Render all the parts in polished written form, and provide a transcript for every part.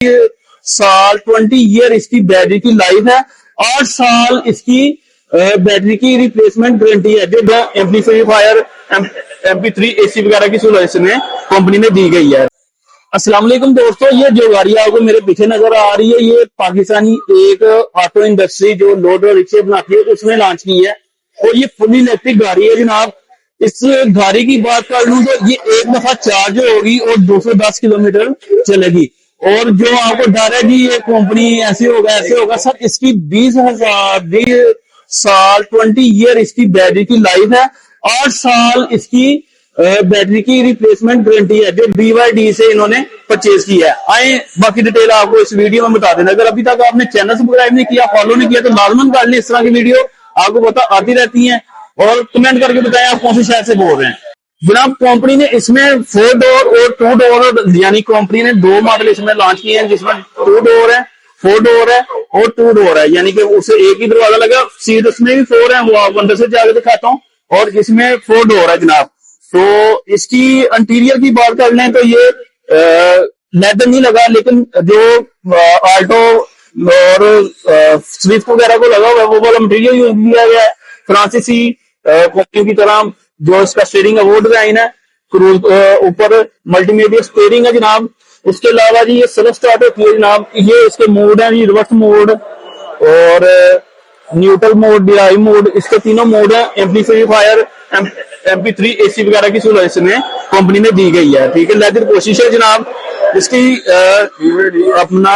साल 20 ईयर इसकी बैटरी की लाइफ है। 8 साल इसकी बैटरी की रिप्लेसमेंट गारंटी है जो एम्पलीफायर MP3 AC वगैरह की सुविधा इसमें कंपनी ने दी गई है। अस्सलाम वालेकुम दोस्तों, ये जो गाड़ी आपको मेरे पीछे नजर आ रही है ये पाकिस्तानी एक ऑटो इंडस्ट्री जो लोड और रिक्शे बनाती है उसने लॉन्च की है और ये फुली इलेक्ट्रिक गाड़ी है जनाब। इस गाड़ी की बात कर लूं तो ये एक दफा चार्ज होगी और 210 किलोमीटर चलेगी। और जो आपको डर है कि ये कंपनी ऐसे होगा सर, इसकी 20 साल 20 ईयर इसकी बैटरी की लाइफ है। 8 साल इसकी बैटरी की रिप्लेसमेंट गारंटी है जो BYD से इन्होंने परचेज की है। आए बाकी डिटेल आपको इस वीडियो में बता देना। अगर अभी तक आपने चैनल सब्सक्राइब नहीं किया, फॉलो नहीं किया तो लाजमन कर लें। इस तरह की वीडियो आपको पता आती रहती है और कमेंट करके बताएं आप कौन से शहर से बोल रहे हैं। जनाब कंपनी ने इसमें 4 डोर और 2 डोर यानी कंपनी ने 2 मॉडल इसमें लॉन्च किए हैं जिसमें 2 डोर है, 4 डोर है और 2 डोर है, यानी कि उसे एक ही दरवाजा लगा। सीट उसमें भी 4 है, वो आप अंदर से जाकर दिखाता हूँ। और इसमें 4 डोर है जनाब। तो इसकी इंटीरियर की बात कर लें तो ये लेदर नहीं लगा, लेकिन जो आल्टो और स्विफ्ट वगैरह को लगा हुआ है वो वाला मटेरियल यूज किया गया है। फ्रांसीसी कंपनी की तरह जो इसका स्टीयरिंग है वो डिजाइन है। क्रूज ऊपर मल्टीमीडिया स्टीयरिंग है जनाब। उसके अलावा जी ये सेल्फ स्टार्ट होती है जनाब। ये इसके मोड है जी, रिवर्स मोड और न्यूट्रल मोड, ड्राइव मोड, इसके तीनों मोड है। एम्पलीफायर MP3 AC वगैरह की सुविधा इसमें कंपनी ने दी गई है। ठीक है, लेदर कोशिश है जनाब। इसकी अपना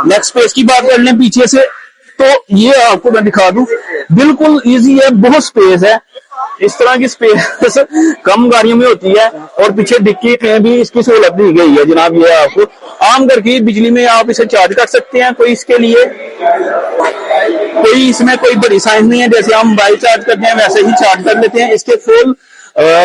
नेक स्पेस की बात कर लें पीछे से तो ये आपको मैं दिखा दूं, बिल्कुल इजी है, बहुत स्पेस है। इस तरह की स्पेस कम गाड़ियों में होती है। और पीछे डिक्की में भी इसकी सहूलत दी गई है जनाब। ये आपको आम करके बिजली में आप इसे चार्ज कर सकते हैं। कोई इसके लिए कोई इसमें कोई बड़ी साइज नहीं है, जैसे हम मोबाइल चार्ज करते हैं वैसे ही चार्ज कर लेते हैं। इसके फुल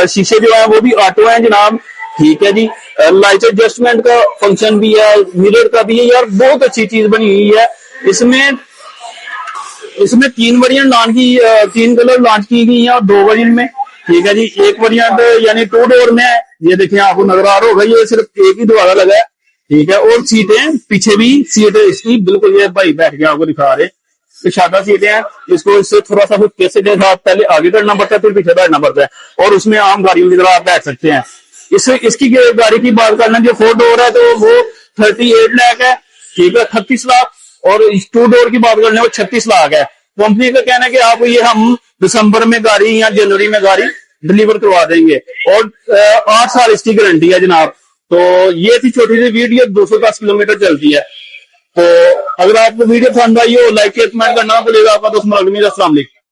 शीशे जो है वो भी ऑटो है जनाब। ठीक है जी, लाइट एडजस्टमेंट का फंक्शन भी है, मिरर का भी है। यार बहुत अच्छी चीज बनी हुई है। इसमें 3 वेरिएंट लॉन्च की, 3 कलर लॉन्च की गई है और 2 वेरिएंट में। ठीक है जी, एक वेरिएंट यानी 2 डोर में है। ये देखिए आपको नजर आ रहा होगा, ये सिर्फ एक ही दरवाजा लगा है। ठीक है, और सीटें पीछे भी सीट है इसकी बिल्कुल, ये भाई बैठ के आपको दिखा रहे शादा सीटें हैं। इसको इससे थोड़ा सा कैसे के साथ पहले आगे करना पड़ता है फिर पीछे बैठना पड़ता है और उसमें आम गाड़ियों की तरह आप बैठ सकते हैं। इसकी गाड़ी की बात करना जो 4 डोर है तो वो 38 लाख है। ठीक है, 36 लाख। और 2 डोर की बात करने वो 36 लाख है। कंपनी का कहना है कि आपको ये हम दिसंबर में गाड़ी या जनवरी में गाड़ी डिलीवर करवा देंगे और 8 साल इसकी गारंटी है जनाब। तो ये थी छोटी सी वीडियो, 210 किलोमीटर चलती है। तो अगर आपको वीडियो पसंद आई हो लाइक कमेंट करना भूलिएगा। आपका दोस्त अस्सलाम वालेकुम।